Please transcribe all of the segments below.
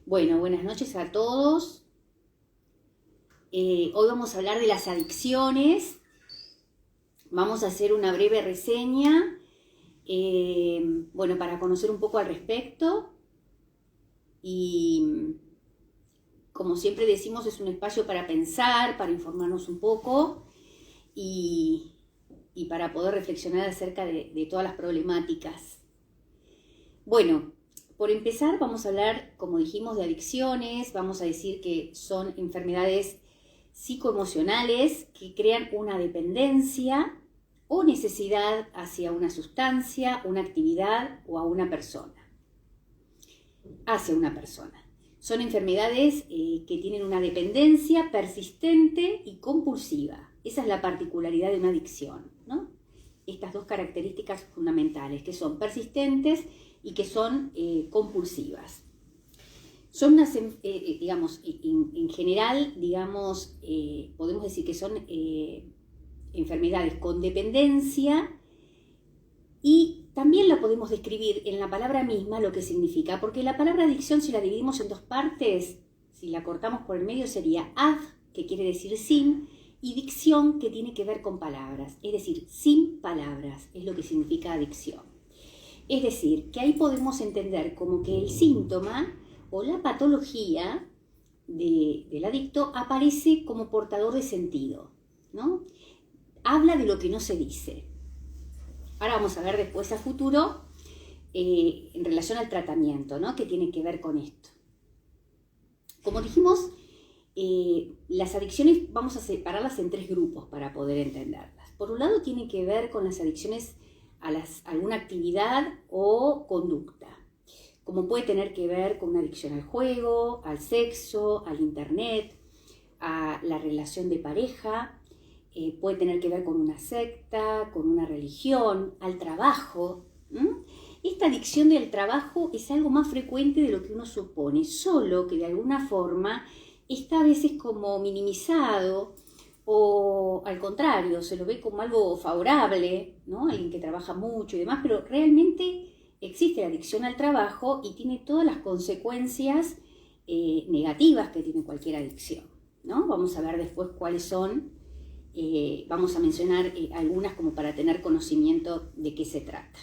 Bueno, buenas noches a todos. Hoy vamos a hablar de las adicciones. Vamos a hacer una breve reseña, para conocer un poco al respecto. Y como siempre decimos, es un espacio para pensar, para informarnos un poco y para poder reflexionar acerca de todas las problemáticas. Bueno, por empezar vamos a hablar, como dijimos, de adicciones. Vamos a decir que son enfermedades psicoemocionales que crean una dependencia o necesidad hacia una sustancia, una actividad o a una persona. Hacia una persona. Son enfermedades que tienen una dependencia persistente y compulsiva. Esa es la particularidad de una adicción, ¿no? Estas dos características fundamentales, que son persistentes y que son compulsivas. Son unas, en general, podemos decir que son enfermedades con dependencia, y también lo podemos describir en la palabra misma lo que significa, porque la palabra adicción, si la dividimos en dos partes, si la cortamos por el medio, sería ad, que quiere decir sin, y dicción, que tiene que ver con palabras, es decir, sin palabras, es lo que significa adicción. Es decir, que ahí podemos entender como que el síntoma o la patología del adicto aparece como portador de sentido, ¿no? Habla de lo que no se dice. Ahora vamos a ver después a futuro en relación al tratamiento, ¿no? Que tiene que ver con esto. Como dijimos, las adicciones vamos a separarlas en tres grupos para poder entenderlas. Por un lado, tiene que ver con las adicciones a alguna actividad o conducta, como puede tener que ver con una adicción al juego, al sexo, al internet, a la relación de pareja, puede tener que ver con una secta, con una religión, al trabajo. Esta adicción del trabajo es algo más frecuente de lo que uno supone, solo que de alguna forma está a veces como minimizado, o al contrario, se lo ve como algo favorable, ¿no? Alguien que trabaja mucho y demás, pero realmente existe la adicción al trabajo y tiene todas las consecuencias negativas que tiene cualquier adicción, ¿no? Vamos a ver después cuáles son, vamos a mencionar algunas como para tener conocimiento de qué se trata.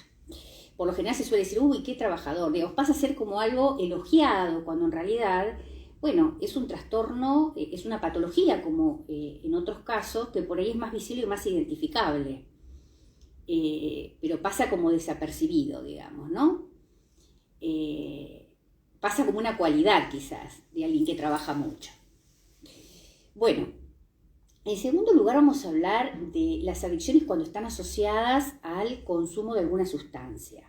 Por lo general se suele decir, uy, qué trabajador, digamos, pasa a ser como algo elogiado, cuando en realidad, bueno, es un trastorno, es una patología como en otros casos, que por ahí es más visible y más identificable. Pero pasa como desapercibido, digamos, ¿no? Pasa como una cualidad quizás de alguien que trabaja mucho. Bueno, en segundo lugar vamos a hablar de las adicciones cuando están asociadas al consumo de alguna sustancia,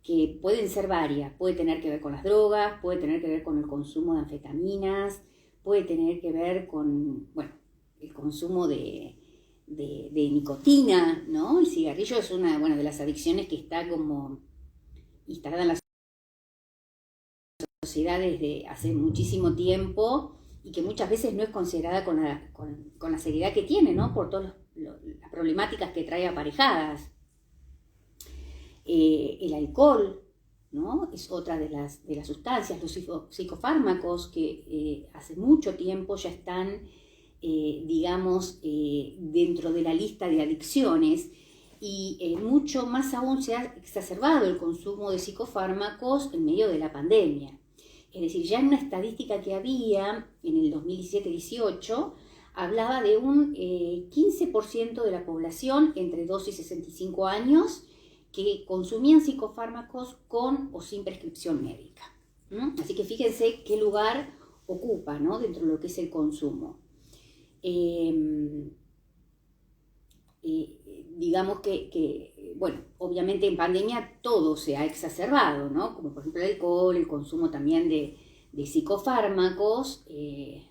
que pueden ser varias. Puede tener que ver con las drogas, puede tener que ver con el consumo de anfetaminas, puede tener que ver con, el consumo de nicotina, ¿no? El cigarrillo es una, de las adicciones que está como instalada en la sociedad desde hace muchísimo tiempo y que muchas veces no es considerada con la seriedad que tiene, ¿no? Por todas las problemáticas que trae aparejadas. El alcohol, ¿no? Es otra de las sustancias, los psicofármacos que hace mucho tiempo ya están dentro de la lista de adicciones, y mucho más aún se ha exacerbado el consumo de psicofármacos en medio de la pandemia. Es decir, ya en una estadística que había en el 2017-18, hablaba de un 15% de la población entre 2 y 65 años que consumían psicofármacos con o sin prescripción médica. Así que fíjense qué lugar ocupa, ¿no? Dentro de lo que es el consumo. Digamos que obviamente en pandemia todo se ha exacerbado, ¿no? Como por ejemplo el alcohol, el consumo también de psicofármacos,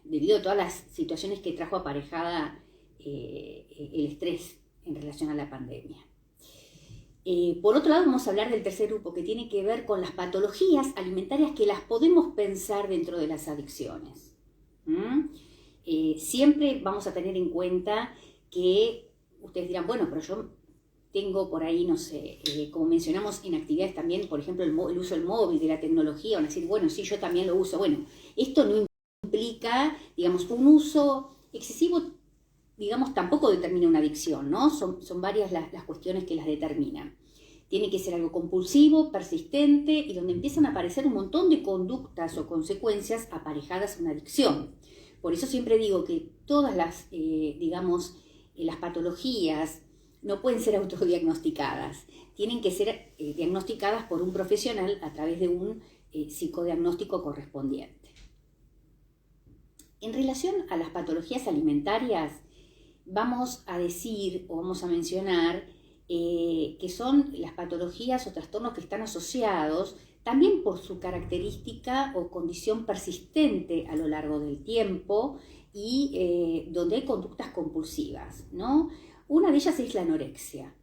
debido a todas las situaciones que trajo aparejada el estrés en relación a la pandemia. Por otro lado, vamos a hablar del tercer grupo, que tiene que ver con las patologías alimentarias que las podemos pensar dentro de las adicciones. Siempre vamos a tener en cuenta que ustedes dirán, bueno, pero yo tengo por ahí, no sé, como mencionamos en actividades también, por ejemplo, el uso del móvil, de la tecnología, van a decir, bueno, sí, yo también lo uso. Bueno, esto no implica, digamos, un uso excesivo, digamos, tampoco determina una adicción, ¿no? Son varias las cuestiones que las determinan. Tiene que ser algo compulsivo, persistente y donde empiezan a aparecer un montón de conductas o consecuencias aparejadas a una adicción. Por eso siempre digo que todas las, digamos, las patologías no pueden ser autodiagnosticadas. Tienen que ser diagnosticadas por un profesional a través de un psicodiagnóstico correspondiente. En relación a las patologías alimentarias, vamos a decir o vamos a mencionar que son las patologías o trastornos que están asociados también por su característica o condición persistente a lo largo del tiempo y donde hay conductas compulsivas, ¿no? Una de ellas es la anorexia.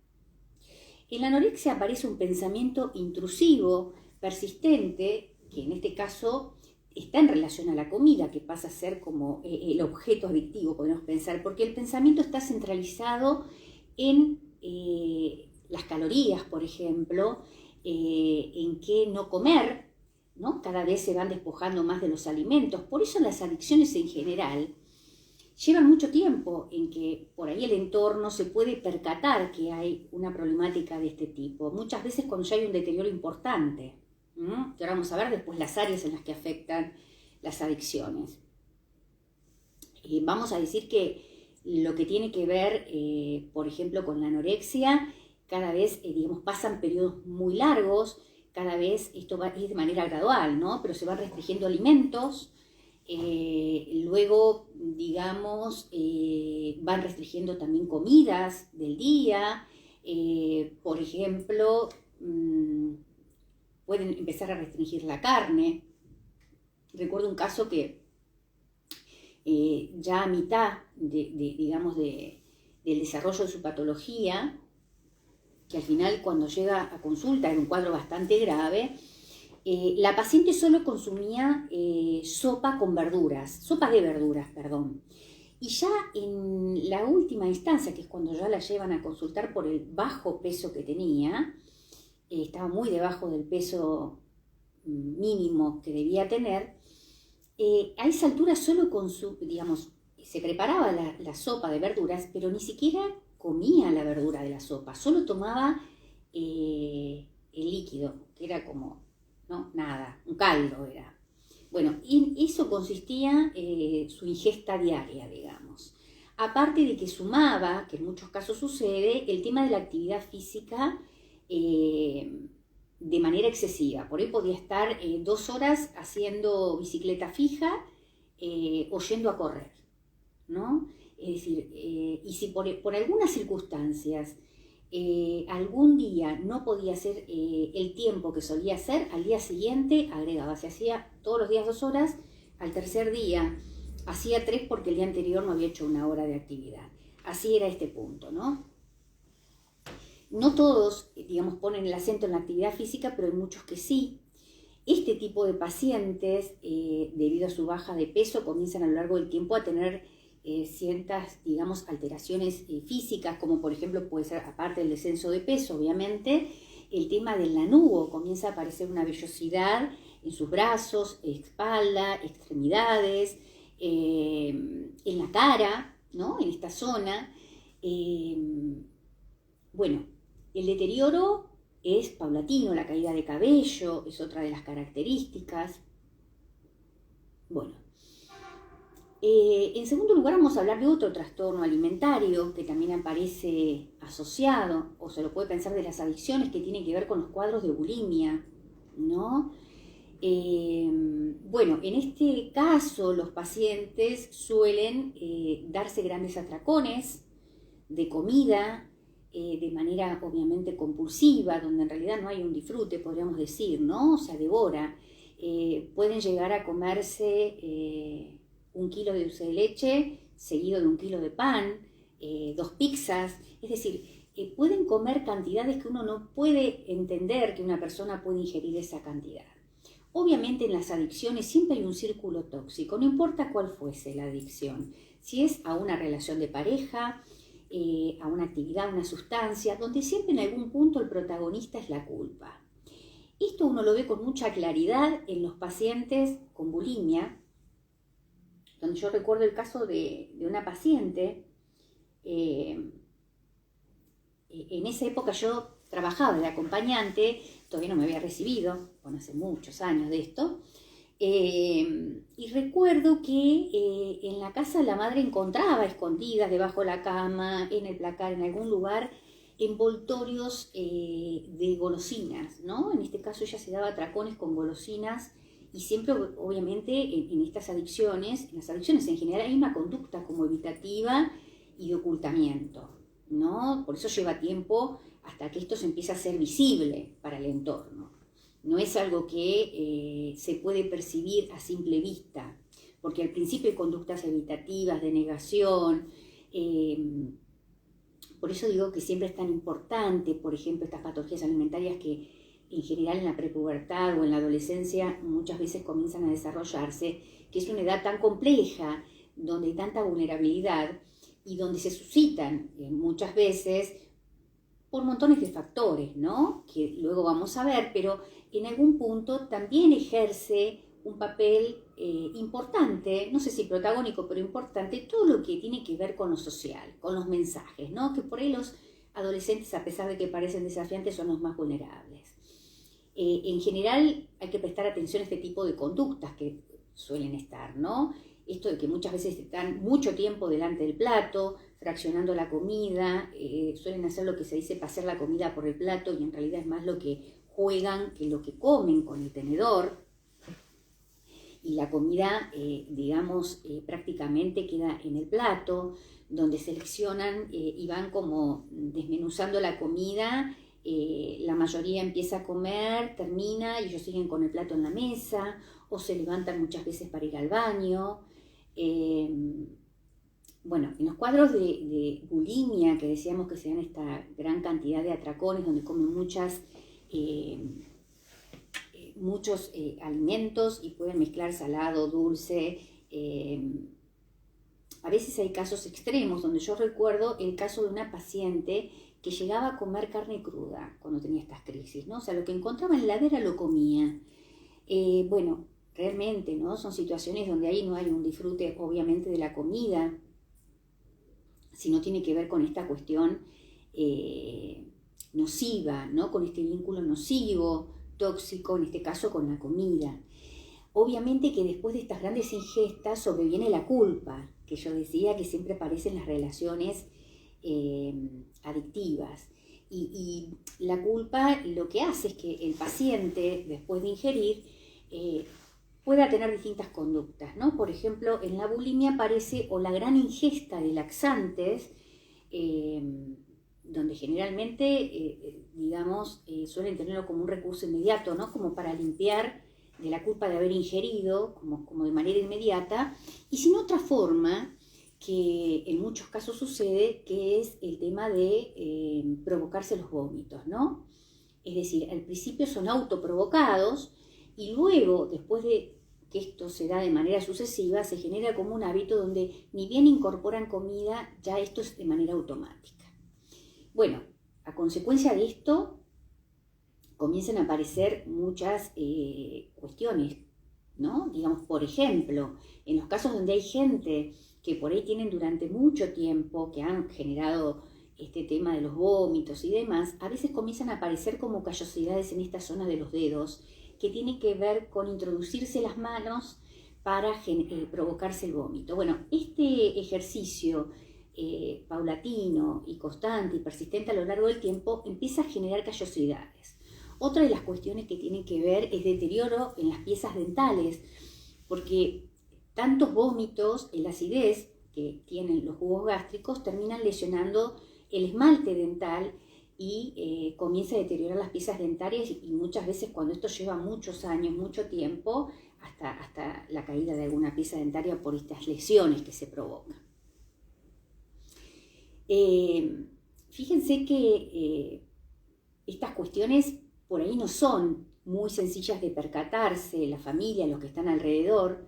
En la anorexia aparece un pensamiento intrusivo, persistente, que en este caso está en relación a la comida, que pasa a ser como el objeto adictivo, podemos pensar, porque el pensamiento está centralizado en las calorías, por ejemplo, en qué no comer, ¿no? Cada vez se van despojando más de los alimentos. Por eso las adicciones en general llevan mucho tiempo en que por ahí el entorno se puede percatar que hay una problemática de este tipo. Muchas veces cuando ya hay un deterioro importante, que ahora vamos a ver después las áreas en las que afectan las adicciones. Vamos a decir que lo que tiene que ver, por ejemplo, con la anorexia, cada vez, digamos, pasan periodos muy largos, cada vez esto es de manera gradual, ¿no? Pero se van restringiendo alimentos, luego, digamos, van restringiendo también comidas del día, por ejemplo, pueden empezar a restringir la carne. Recuerdo un caso que ya a mitad del desarrollo de su patología, que al final cuando llega a consulta era un cuadro bastante grave, la paciente solo consumía sopas de verduras, perdón. Y ya en la última instancia, que es cuando ya la llevan a consultar por el bajo peso que tenía, estaba muy debajo del peso mínimo que debía tener, a esa altura solo se preparaba la sopa de verduras, pero ni siquiera comía la verdura de la sopa, solo tomaba el líquido, que era como, ¿no? Nada, un caldo era. Bueno, y eso consistía su ingesta diaria, digamos. Aparte de que sumaba, que en muchos casos sucede, el tema de la actividad física de manera excesiva. Por ahí podía estar 2 horas haciendo bicicleta fija o yendo a correr, ¿no? Es decir, y si por algunas circunstancias algún día no podía hacer el tiempo que solía hacer, al día siguiente agregaba. Se hacía todos los días 2 horas, al tercer día hacía 3 porque el día anterior no había hecho 1 hora de actividad. Así era este punto, ¿no? No todos, digamos, ponen el acento en la actividad física, pero hay muchos que sí. Este tipo de pacientes, debido a su baja de peso, comienzan a lo largo del tiempo a tener ciertas, digamos, alteraciones físicas, como por ejemplo puede ser, aparte del descenso de peso, obviamente, el tema del lanugo, comienza a aparecer una vellosidad en sus brazos, espalda, extremidades, en la cara, ¿no? En esta zona. Bueno, el deterioro es paulatino, la caída de cabello es otra de las características. Bueno, en segundo lugar vamos a hablar de otro trastorno alimentario que también aparece asociado, o se lo puede pensar de las adicciones, que tienen que ver con los cuadros de bulimia, ¿no? Bueno, en este caso los pacientes suelen darse grandes atracones de comida, de manera obviamente compulsiva, donde en realidad no hay un disfrute, podríamos decir, ¿no? O sea, devora. Pueden llegar a comerse 1 kilo de dulce de leche seguido de 1 kilo de pan, 2 pizzas, es decir, pueden comer cantidades que uno no puede entender que una persona puede ingerir esa cantidad. Obviamente en las adicciones siempre hay un círculo tóxico, no importa cuál fuese la adicción, si es a una relación de pareja, a una actividad, una sustancia, donde siempre en algún punto el protagonista es la culpa. Esto uno lo ve con mucha claridad en los pacientes con bulimia, donde yo recuerdo el caso de una paciente. En esa época yo trabajaba de acompañante, todavía no me había recibido, bueno, hace muchos años de esto, y recuerdo que en la casa la madre encontraba escondidas debajo de la cama, en el placar, en algún lugar, envoltorios de golosinas, ¿no? En este caso ella se daba atracones con golosinas y siempre, obviamente, en estas adicciones, en las adicciones en general, hay una conducta como evitativa y de ocultamiento, ¿no? Por eso lleva tiempo hasta que esto se empieza a ser visible para el entorno. No es algo que se puede percibir a simple vista, porque al principio hay conductas evitativas, de negación. Por eso digo que siempre es tan importante, por ejemplo, estas patologías alimentarias que en general en la prepubertad o en la adolescencia muchas veces comienzan a desarrollarse, que es una edad tan compleja, donde hay tanta vulnerabilidad y donde se suscitan muchas veces por montones de factores, ¿no? Que luego vamos a ver, pero en algún punto también ejerce un papel importante, no sé si protagónico, pero importante, todo lo que tiene que ver con lo social, con los mensajes, ¿no? Que por ahí los adolescentes, a pesar de que parecen desafiantes, son los más vulnerables. En general hay que prestar atención a este tipo de conductas que suelen estar, ¿no? Esto de que muchas veces están mucho tiempo delante del plato, fraccionando la comida, suelen hacer lo que se dice pasar la comida por el plato y en realidad es más lo que juegan que lo que comen con el tenedor. Y la comida, prácticamente queda en el plato, donde seleccionan y van como desmenuzando la comida. La mayoría empieza a comer, termina y ellos siguen con el plato en la mesa o se levantan muchas veces para ir al baño. Bueno, en los cuadros de bulimia, que decíamos que se dan esta gran cantidad de atracones donde comen muchos alimentos y pueden mezclar salado, dulce. A veces hay casos extremos, donde yo recuerdo el caso de una paciente que llegaba a comer carne cruda cuando tenía estas crisis, ¿no? O sea, lo que encontraba en la heladera lo comía. Bueno, realmente, ¿no? Son situaciones donde ahí no hay un disfrute, obviamente, de la comida, sino tiene que ver con esta cuestión nociva, ¿no? Con este vínculo nocivo, tóxico, en este caso con la comida. Obviamente que después de estas grandes ingestas sobreviene la culpa, que yo decía que siempre aparece en las relaciones adictivas. Y la culpa lo que hace es que el paciente, después de ingerir, pueda tener distintas conductas, ¿no? Por ejemplo, en la bulimia aparece o la gran ingesta de laxantes, donde generalmente, suelen tenerlo como un recurso inmediato, ¿no? Como para limpiar de la culpa de haber ingerido, como de manera inmediata, y sin otra forma, que en muchos casos sucede, que es el tema de provocarse los vómitos, ¿no? Es decir, al principio son autoprovocados y luego, después de que esto se da de manera sucesiva, se genera como un hábito donde ni bien incorporan comida, ya esto es de manera automática. Bueno, a consecuencia de esto, comienzan a aparecer muchas cuestiones, ¿no? Digamos, por ejemplo, en los casos donde hay gente que por ahí tienen durante mucho tiempo, que han generado este tema de los vómitos y demás, a veces comienzan a aparecer como callosidades en esta zona de los dedos, que tienen que ver con introducirse las manos para provocarse el vómito. Bueno, este ejercicio paulatino y constante y persistente a lo largo del tiempo empieza a generar callosidades. Otra de las cuestiones que tienen que ver es deterioro en las piezas dentales, porque tantos vómitos, la acidez que tienen los jugos gástricos terminan lesionando el esmalte dental y comienza a deteriorar las piezas dentarias y muchas veces cuando esto lleva muchos años, mucho tiempo, hasta la caída de alguna pieza dentaria por estas lesiones que se provocan. Fíjense que estas cuestiones por ahí no son muy sencillas de percatarse, la familia, los que están alrededor,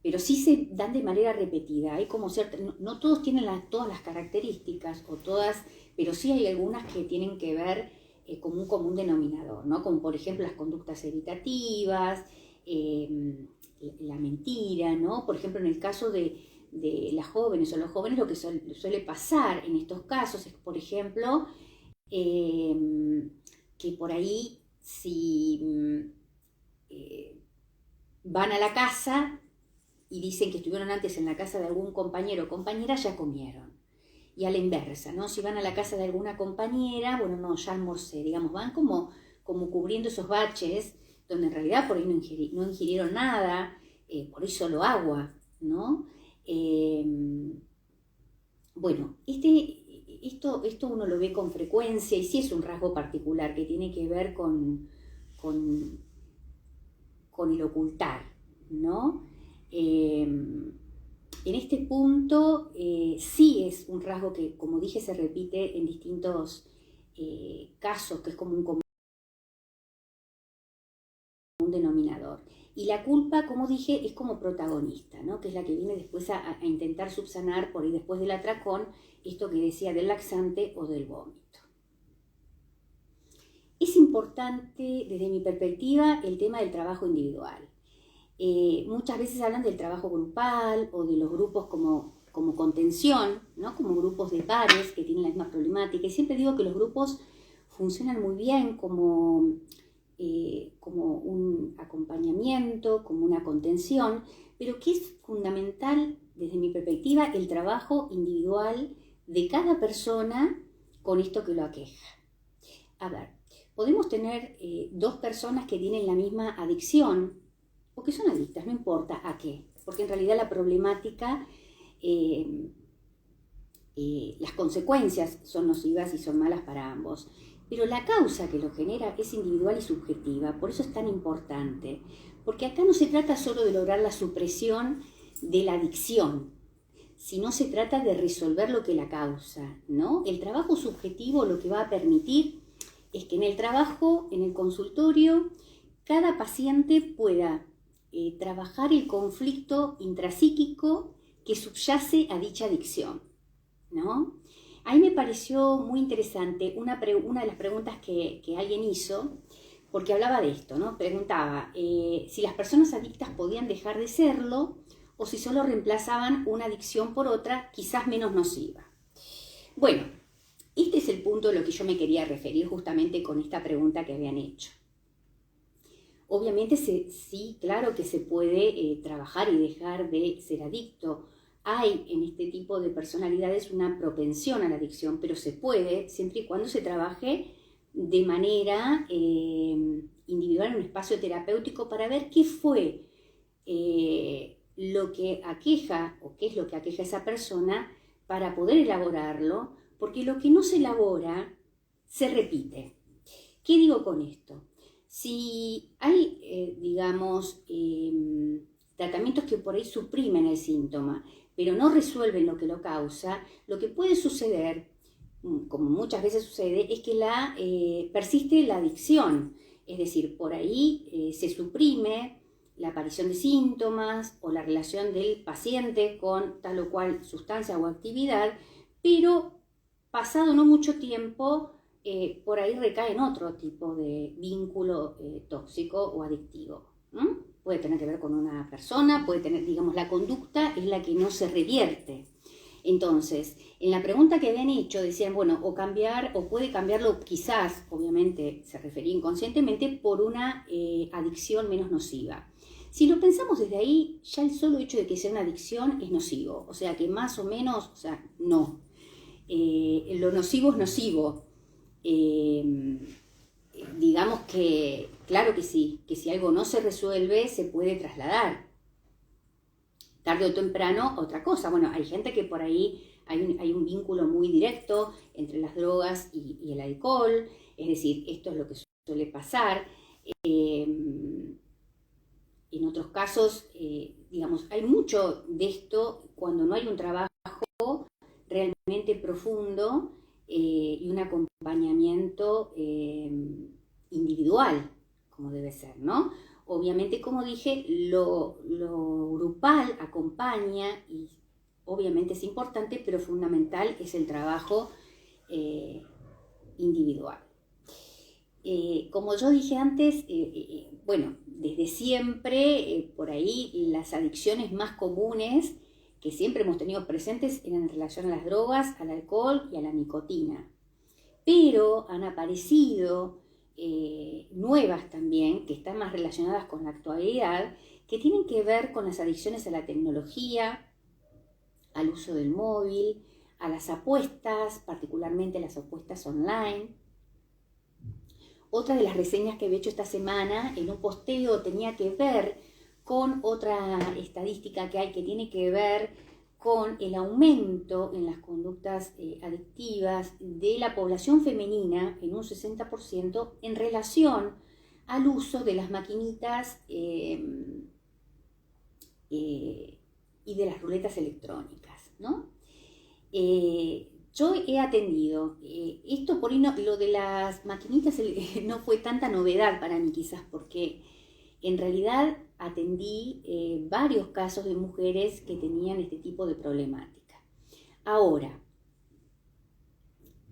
pero sí se dan de manera repetida. Hay como no todos tienen todas las características, pero sí hay algunas que tienen que ver con un común denominador, ¿no? Como por ejemplo las conductas evitativas, la mentira, ¿no? Por ejemplo, en el caso de las jóvenes o los jóvenes, lo que suele pasar en estos casos es, por ejemplo, que por ahí si van a la casa y dicen que estuvieron antes en la casa de algún compañero o compañera, ya comieron. Y a la inversa, ¿no? Si van a la casa de alguna compañera, bueno, no, ya almorcé, digamos, van como cubriendo esos baches, donde en realidad por ahí no ingirieron nada, por ahí solo agua, ¿no? Bueno, esto uno lo ve con frecuencia y sí es un rasgo particular que tiene que ver con el ocultar, ¿no? En este punto sí es un rasgo que, como dije, se repite en distintos casos, que es como un común denominador. Y la culpa, como dije, es como protagonista, ¿no? Que es la que viene después a intentar subsanar por ahí después del atracón esto que decía del laxante o del vómito. Es importante, desde mi perspectiva, el tema del trabajo individual. Muchas veces hablan del trabajo grupal o de los grupos como contención, ¿no? Como grupos de pares que tienen la misma problemática. Y siempre digo que los grupos funcionan muy bien como un acompañamiento, como una contención, pero que es fundamental, desde mi perspectiva, el trabajo individual de cada persona con esto que lo aqueja. A ver, podemos tener dos personas que tienen la misma adicción, o que son adictas, no importa a qué, porque en realidad la problemática, las consecuencias son nocivas y son malas para ambos, pero la causa que lo genera es individual y subjetiva, por eso es tan importante, porque acá no se trata solo de lograr la supresión de la adicción, sino se trata de resolver lo que la causa, ¿no? El trabajo subjetivo lo que va a permitir es que en el trabajo, en el consultorio, cada paciente pueda trabajar el conflicto intrapsíquico que subyace a dicha adicción, ¿no? Ahí me pareció muy interesante una de las preguntas que alguien hizo, porque hablaba de esto, ¿no? Preguntaba si las personas adictas podían dejar de serlo o si solo reemplazaban una adicción por otra, quizás menos nociva. Bueno, este es el punto a lo que yo me quería referir justamente con esta pregunta que habían hecho. Obviamente sí, claro que se puede trabajar y dejar de ser adicto. Hay en este tipo de personalidades una propensión a la adicción, pero se puede siempre y cuando se trabaje de manera individual en un espacio terapéutico para ver qué fue lo que aqueja o qué es lo que aqueja a esa persona para poder elaborarlo, porque lo que no se elabora se repite. ¿Qué digo con esto? Si hay, tratamientos que por ahí suprimen el síntoma, pero no resuelven lo que lo causa, lo que puede suceder, como muchas veces sucede, es que persiste la adicción. Es decir, por ahí se suprime la aparición de síntomas o la relación del paciente con tal o cual sustancia o actividad, pero pasado no mucho tiempo, por ahí recae en otro tipo de vínculo tóxico o adictivo. Puede tener que ver con una persona, puede tener, la conducta es la que no se revierte. Entonces, en la pregunta que habían hecho decían, bueno, o puede cambiarlo quizás, obviamente se refería inconscientemente, por una adicción menos nociva. Si lo pensamos desde ahí, ya el solo hecho de que sea una adicción es nocivo, o sea que más o menos, no. Lo nocivo es nocivo. Digamos que, claro que sí, que si algo no se resuelve, se puede trasladar. Tarde o temprano, otra cosa. Bueno, hay gente que por ahí hay un vínculo muy directo entre las drogas y el alcohol, es decir, esto es lo que suele pasar. En otros casos, hay mucho de esto cuando no hay un trabajo realmente profundo y un acompañamiento individual, como debe ser, ¿no? Obviamente, como dije, lo grupal acompaña y obviamente es importante, pero fundamental es el trabajo individual. Como yo dije antes, bueno, desde siempre, por ahí las adicciones más comunes que siempre hemos tenido presentes eran en relación a las drogas, al alcohol y a la nicotina. Pero han aparecido nuevas también, que están más relacionadas con la actualidad, que tienen que ver con las adicciones a la tecnología, al uso del móvil, a las apuestas, particularmente las apuestas online. Otra de las reseñas que había hecho esta semana en un posteo tenía que ver con otra estadística que hay que tiene que ver con el aumento en las conductas adictivas de la población femenina en un 60% en relación al uso de las maquinitas y de las ruletas electrónicas, ¿no? Yo he atendido, esto por ahí no, lo de las maquinitas no fue tanta novedad para mí quizás, porque en realidad atendí varios casos de mujeres que tenían este tipo de problemática. Ahora,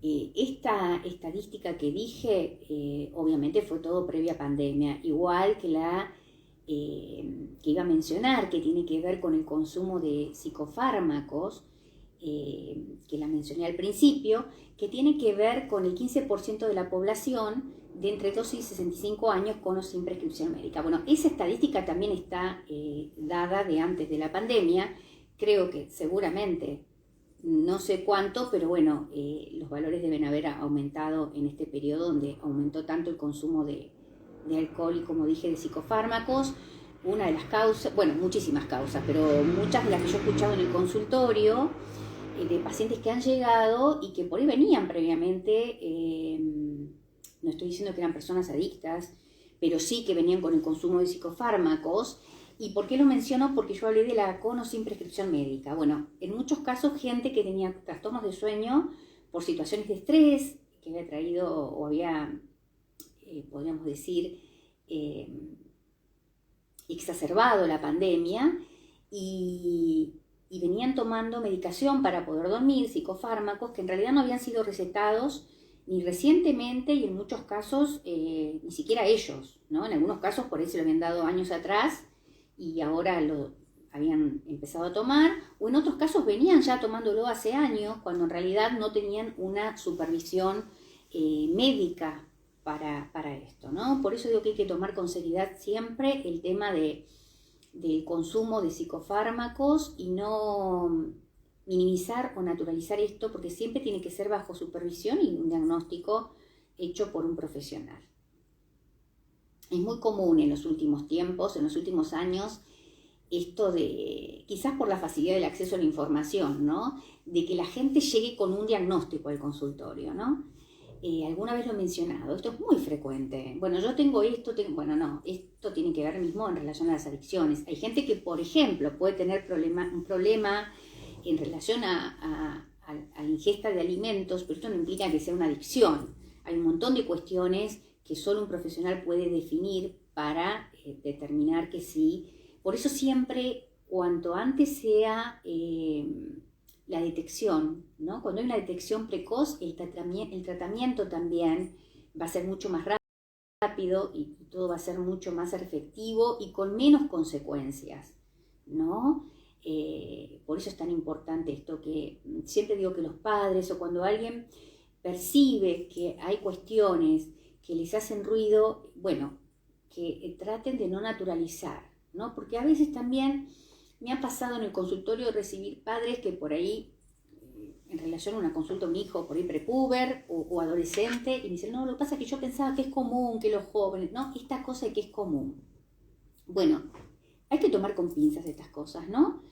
esta estadística que dije, obviamente fue todo previa pandemia, igual que la que iba a mencionar, que tiene que ver con el consumo de psicofármacos, que la mencioné al principio, que tiene que ver con el 15% de la población de entre 12 y 65 años con o sin prescripción médica. Bueno, esa estadística también está dada de antes de la pandemia, creo que seguramente, no sé cuánto, pero bueno, los valores deben haber aumentado en este periodo donde aumentó tanto el consumo de alcohol y, como dije, de psicofármacos. Una de las causas, bueno, muchísimas causas, pero muchas de las que yo he escuchado en el consultorio, de pacientes que han llegado y que por ahí venían previamente, no estoy diciendo que eran personas adictas, pero sí que venían con el consumo de psicofármacos. ¿Y por qué lo menciono? Porque yo hablé de la con o sin prescripción médica. Bueno, en muchos casos gente que tenía trastornos de sueño por situaciones de estrés que había traído o había, podríamos decir, exacerbado la pandemia y venían tomando medicación para poder dormir, psicofármacos, que en realidad no habían sido recetados ni recientemente y en muchos casos ni siquiera ellos, ¿no? En algunos casos por ahí se lo habían dado años atrás y ahora lo habían empezado a tomar, o en otros casos venían ya tomándolo hace años, cuando en realidad no tenían una supervisión médica para esto, ¿no? Por eso digo que hay que tomar con seriedad siempre el tema del consumo de psicofármacos y no minimizar o naturalizar esto, porque siempre tiene que ser bajo supervisión y un diagnóstico hecho por un profesional. Es muy común en los últimos tiempos, en los últimos años, esto de, quizás por la facilidad del acceso a la información, ¿no? De que la gente llegue con un diagnóstico al consultorio, ¿no? Alguna vez lo he mencionado, esto es muy frecuente. Bueno, yo tengo esto, bueno, no, esto tiene que ver mismo en relación a las adicciones. Hay gente que, por ejemplo, puede tener un problema en relación a la ingesta de alimentos, pero esto no implica que sea una adicción. Hay un montón de cuestiones que solo un profesional puede definir para determinar que sí. Por eso siempre, cuanto antes sea la detección, ¿no? Cuando hay una detección precoz, el tratamiento también va a ser mucho más rápido y todo va a ser mucho más efectivo y con menos consecuencias, ¿no? Por eso es tan importante esto, que siempre digo que los padres o cuando alguien percibe que hay cuestiones que les hacen ruido, bueno, que traten de no naturalizar, ¿no? Porque a veces también me ha pasado en el consultorio recibir padres que por ahí, en relación a una consulta a un hijo por ahí prepuber o adolescente, y me dicen, no, lo que pasa es que yo pensaba que es común que los jóvenes, no, esta cosa de que es común. Bueno, hay que tomar con pinzas estas cosas, ¿no?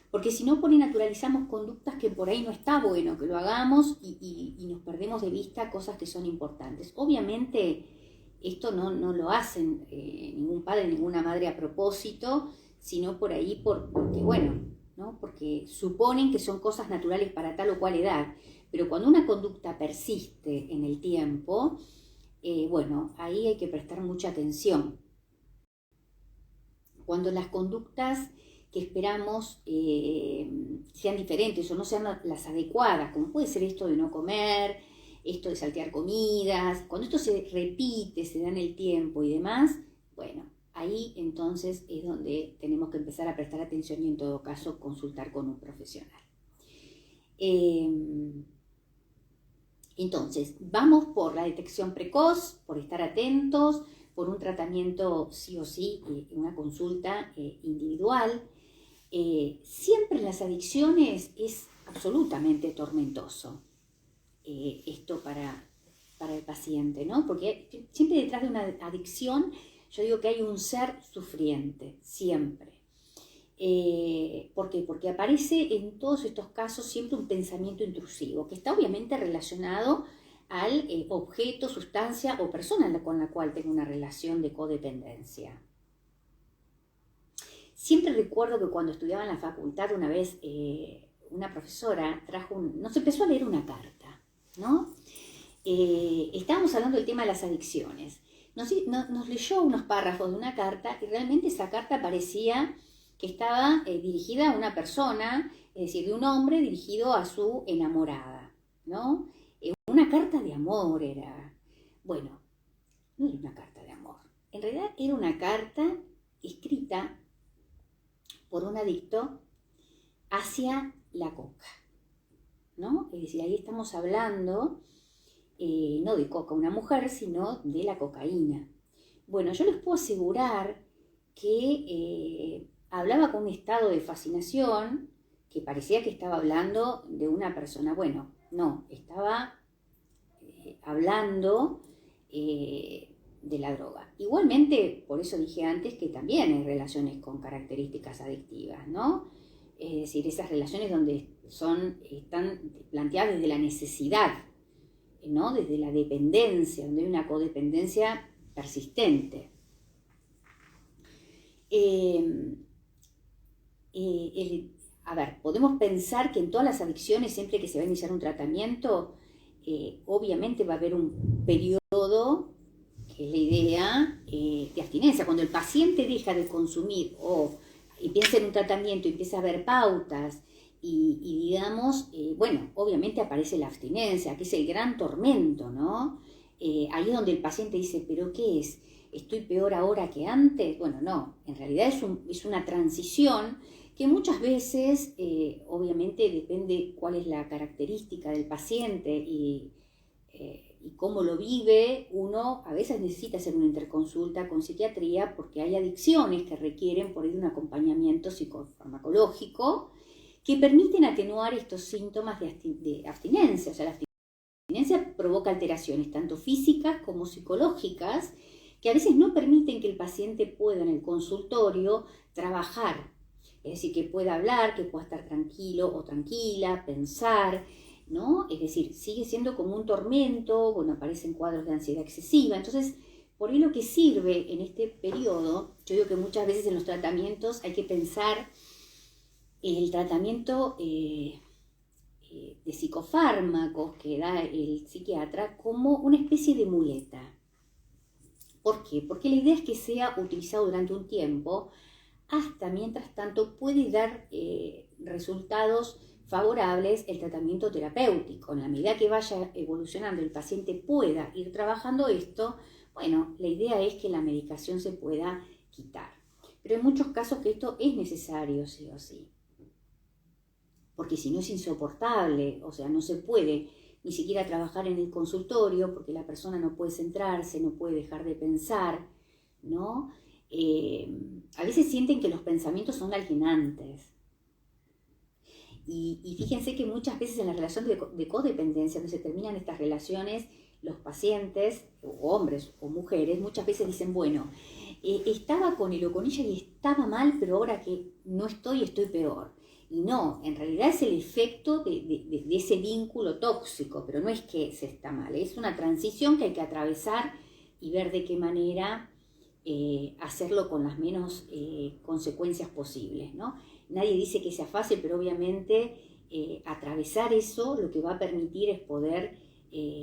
Porque si no, por ahí naturalizamos conductas que por ahí no está bueno que lo hagamos y nos perdemos de vista cosas que son importantes. Obviamente, esto no lo hacen ningún padre, ninguna madre a propósito, sino por ahí porque, bueno, ¿no? Porque suponen que son cosas naturales para tal o cual edad. Pero cuando una conducta persiste en el tiempo, bueno, ahí hay que prestar mucha atención. Cuando las conductas que esperamos sean diferentes o no sean las adecuadas, como puede ser esto de no comer, esto de saltear comidas, cuando esto se repite, se da en el tiempo y demás, bueno, ahí entonces es donde tenemos que empezar a prestar atención y en todo caso consultar con un profesional. Entonces, vamos por la detección precoz, por estar atentos, por un tratamiento sí o sí, una consulta individual. Siempre en las adicciones es absolutamente tormentoso esto para el paciente, ¿no? Porque siempre detrás de una adicción yo digo que hay un ser sufriente, siempre. ¿Por qué? Porque aparece en todos estos casos siempre un pensamiento intrusivo, que está obviamente relacionado al objeto, sustancia o persona con la cual tengo una relación de codependencia. Siempre recuerdo que cuando estudiaba en la facultad una vez una profesora nos empezó a leer una carta, ¿no? Estábamos hablando del tema de las adicciones. Nos leyó unos párrafos de una carta y realmente esa carta parecía que estaba dirigida a una persona, es decir, de un hombre dirigido a su enamorada, ¿no? Una carta de amor era. Bueno, no era una carta de amor. En realidad era una carta escrita por un adicto hacia la coca, ¿no? Es decir, ahí estamos hablando no de coca, una mujer, sino de la cocaína. Bueno, yo les puedo asegurar que hablaba con un estado de fascinación que parecía que estaba hablando de una persona. Bueno, no, estaba hablando de la droga. Igualmente, por eso dije antes que también hay relaciones con características adictivas, ¿no? Es decir, esas relaciones donde están planteadas desde la necesidad, ¿no? Desde la dependencia, donde hay una codependencia persistente. A ver, podemos pensar que en todas las adicciones, siempre que se va a iniciar un tratamiento, obviamente va a haber un periodo, que es la idea, de abstinencia. Cuando el paciente deja de consumir o empieza en un tratamiento, empieza a haber pautas y digamos, bueno, obviamente aparece la abstinencia, que es el gran tormento, ¿no? Ahí es donde el paciente dice, ¿pero qué es? ¿Estoy peor ahora que antes? Bueno, no, en realidad es una transición que muchas veces, obviamente depende cuál es la característica del paciente y cómo lo vive. Uno a veces necesita hacer una interconsulta con psiquiatría porque hay adicciones que requieren por ahí un acompañamiento psicofarmacológico que permiten atenuar estos síntomas de abstinencia. O sea, la abstinencia provoca alteraciones tanto físicas como psicológicas que a veces no permiten que el paciente pueda en el consultorio trabajar. Es decir, que pueda hablar, que pueda estar tranquilo o tranquila, pensar, ¿no? Es decir, sigue siendo como un tormento, bueno, aparecen cuadros de ansiedad excesiva. Entonces, por ahí lo que sirve en este periodo, yo digo que muchas veces en los tratamientos hay que pensar el tratamiento de psicofármacos que da el psiquiatra como una especie de muleta. ¿Por qué? Porque la idea es que sea utilizado durante un tiempo, hasta mientras tanto puede dar resultados favorables el tratamiento terapéutico. En la medida que vaya evolucionando el paciente pueda ir trabajando esto, bueno, la idea es que la medicación se pueda quitar. Pero en muchos casos que esto es necesario, sí o sí. Porque si no es insoportable, o sea, no se puede ni siquiera trabajar en el consultorio porque la persona no puede centrarse, no puede dejar de pensar, ¿no? A veces sienten que los pensamientos son alienantes. Y fíjense que muchas veces en la relación de codependencia, donde se terminan estas relaciones, los pacientes, o hombres o mujeres, muchas veces dicen, bueno, estaba con él o con ella y estaba mal, pero ahora que no estoy peor. Y no, en realidad es el efecto de ese vínculo tóxico, pero no es que se está mal, es una transición que hay que atravesar y ver de qué manera hacerlo con las menos consecuencias posibles, ¿no? Nadie dice que sea fácil, pero obviamente atravesar eso lo que va a permitir es poder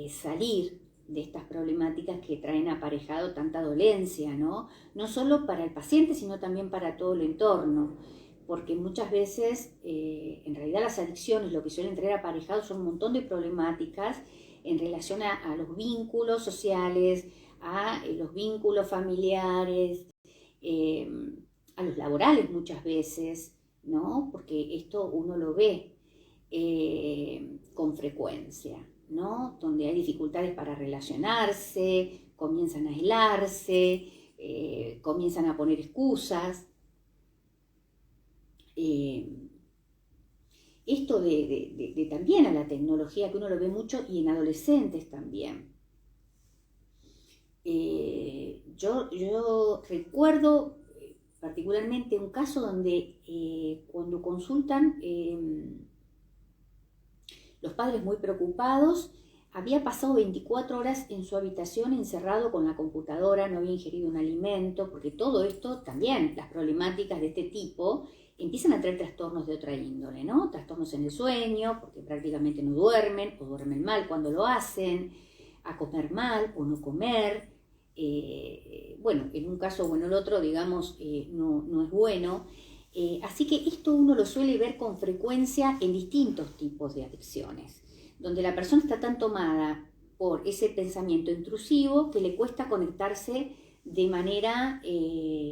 salir de estas problemáticas que traen aparejado tanta dolencia, ¿no? No solo para el paciente, sino también para todo el entorno, porque muchas veces, en realidad las adicciones lo que suelen traer aparejado son un montón de problemáticas en relación a los vínculos sociales, a los vínculos familiares, a los laborales muchas veces, ¿no? Porque esto uno lo ve con frecuencia, ¿no? Donde hay dificultades para relacionarse, comienzan a aislarse, comienzan a poner excusas. Esto de también a la tecnología, que uno lo ve mucho, y en adolescentes también. Yo recuerdo particularmente un caso donde cuando consultan, los padres muy preocupados, había pasado 24 horas en su habitación encerrado con la computadora, no había ingerido un alimento, porque todo esto también, las problemáticas de este tipo, empiezan a traer trastornos de otra índole, ¿no? Trastornos en el sueño, porque prácticamente no duermen, o duermen mal cuando lo hacen, a comer mal o no comer. Bueno, en un caso o en el otro, digamos, no es bueno. Así que esto uno lo suele ver con frecuencia en distintos tipos de adicciones, donde la persona está tan tomada por ese pensamiento intrusivo que le cuesta conectarse de manera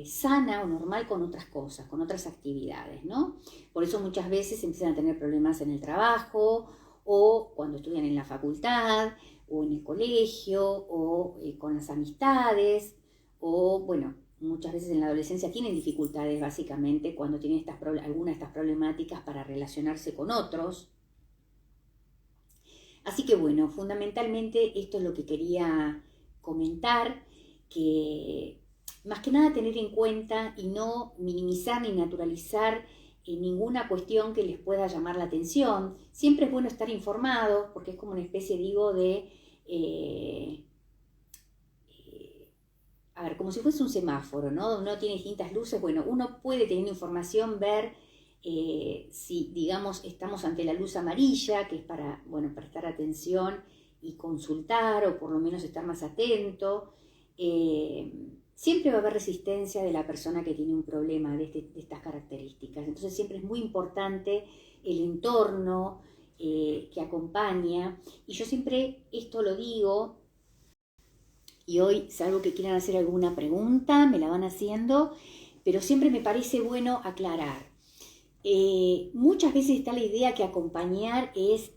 sana o normal con otras cosas, con otras actividades, ¿no? Por eso muchas veces empiezan a tener problemas en el trabajo, o cuando estudian en la facultad, o en el colegio, o con las amistades, o bueno, muchas veces en la adolescencia tienen dificultades básicamente cuando tienen alguna de estas problemáticas para relacionarse con otros. Así que bueno, fundamentalmente esto es lo que quería comentar, que más que nada tener en cuenta y no minimizar ni naturalizar ninguna cuestión que les pueda llamar la atención. Siempre es bueno estar informado, porque es como una especie, digo, de... a ver, como si fuese un semáforo, ¿no? Uno tiene distintas luces, bueno, uno puede, teniendo información, ver si, digamos, estamos ante la luz amarilla, que es para, bueno, prestar atención y consultar, o por lo menos estar más atento. Siempre va a haber resistencia de la persona que tiene un problema de estas características. Entonces siempre es muy importante el entorno que acompaña. Y yo siempre esto lo digo, y hoy, salvo que quieran hacer alguna pregunta, me la van haciendo, pero siempre me parece bueno aclarar. Muchas veces está la idea que acompañar es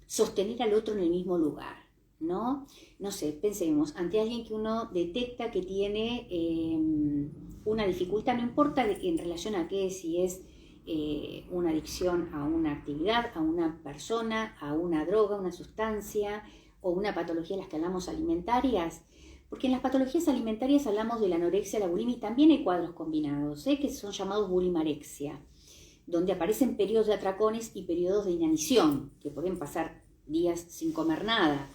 sostener al otro en el mismo lugar, ¿no? No sé, pensemos, ante alguien que uno detecta que tiene una dificultad, no importa en relación a qué, si es una adicción a una actividad, a una persona, a una droga, una sustancia, o una patología de las que hablamos alimentarias, porque en las patologías alimentarias hablamos de la anorexia, la bulimia, y también hay cuadros combinados, que son llamados bulimarexia, donde aparecen periodos de atracones y periodos de inanición, que pueden pasar días sin comer nada.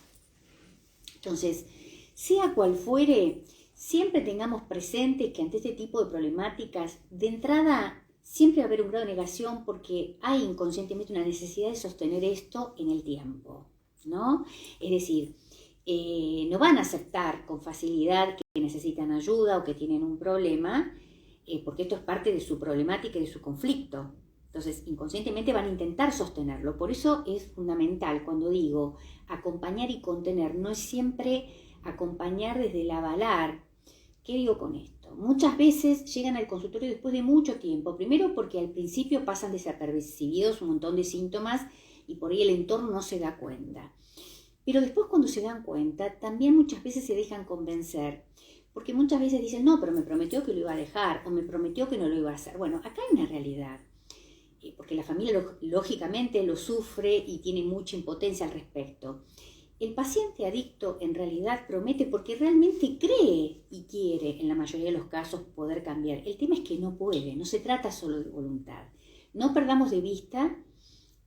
Entonces, sea cual fuere, siempre tengamos presente que ante este tipo de problemáticas, de entrada, siempre va a haber un grado de negación, porque hay inconscientemente una necesidad de sostener esto en el tiempo, ¿no? Es decir, no van a aceptar con facilidad que necesitan ayuda o que tienen un problema, porque esto es parte de su problemática y de su conflicto. Entonces, inconscientemente van a intentar sostenerlo. Por eso es fundamental, cuando digo acompañar y contener, no es siempre acompañar desde el avalar. ¿Qué digo con esto? Muchas veces llegan al consultorio después de mucho tiempo, primero porque al principio pasan desapercibidos un montón de síntomas y por ahí el entorno no se da cuenta. Pero después, cuando se dan cuenta, también muchas veces se dejan convencer, porque muchas veces dicen, no, pero me prometió que lo iba a dejar, o me prometió que no lo iba a hacer. Bueno, acá hay una realidad, porque la familia lógicamente lo sufre y tiene mucha impotencia al respecto. El paciente adicto en realidad promete porque realmente cree y quiere, en la mayoría de los casos, poder cambiar. El tema es que no puede, no se trata solo de voluntad. No perdamos de vista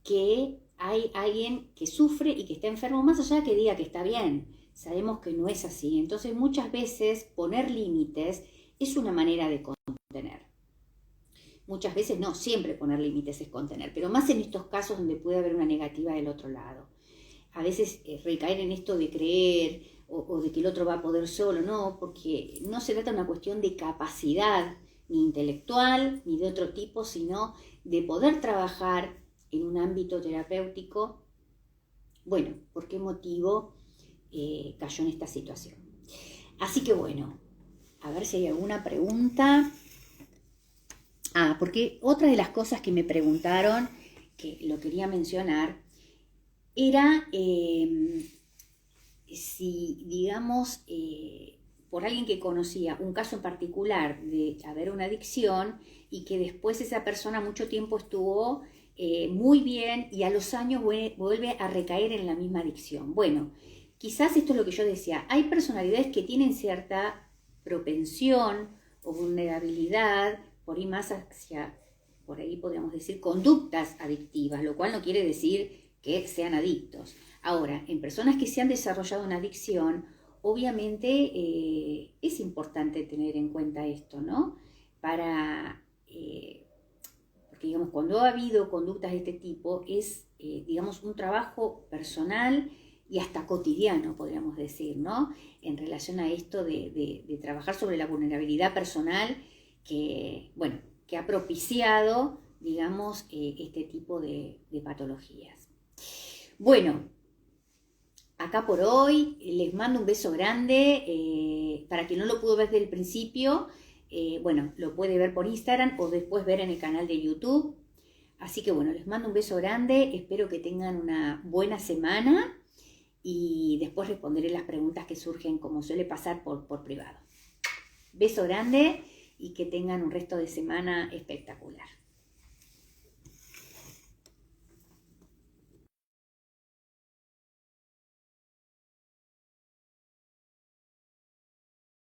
que hay alguien que sufre y que está enfermo, más allá de que diga que está bien. Sabemos que no es así. Entonces, muchas veces poner límites es una manera de contener. Muchas veces no, siempre poner límites es contener, pero más en estos casos donde puede haber una negativa del otro lado. a veces recaer en esto de creer o de que el otro va a poder solo, no, porque no se trata de una cuestión de capacidad ni intelectual ni de otro tipo, sino de poder trabajar en un ámbito terapéutico. Bueno, ¿por qué motivo cayó en esta situación? Así que bueno, a ver si hay alguna pregunta. Porque otra de las cosas que me preguntaron, que lo quería mencionar, era si, digamos, por alguien que conocía un caso en particular de haber una adicción y que después esa persona mucho tiempo estuvo muy bien y a los años vuelve a recaer en la misma adicción. Bueno, quizás esto es lo que yo decía, hay personalidades que tienen cierta propensión o vulnerabilidad, por ahí más hacia, por ahí podríamos decir, conductas adictivas, lo cual no quiere decir que sean adictos. Ahora, en personas que se han desarrollado una adicción, obviamente es importante tener en cuenta esto, ¿no? Porque digamos, cuando ha habido conductas de este tipo, es, digamos, un trabajo personal y hasta cotidiano, podríamos decir, ¿no? En relación a esto de trabajar sobre la vulnerabilidad personal que, bueno, que ha propiciado, digamos, este tipo de patologías. Bueno, acá por hoy les mando un beso grande. Para quien no lo pudo ver desde el principio, bueno, lo puede ver por Instagram o después ver en el canal de YouTube. Así que bueno, les mando un beso grande. Espero que tengan una buena semana y después responderé las preguntas que surgen, como suele pasar, por privado. Beso grande y que tengan un resto de semana espectacular.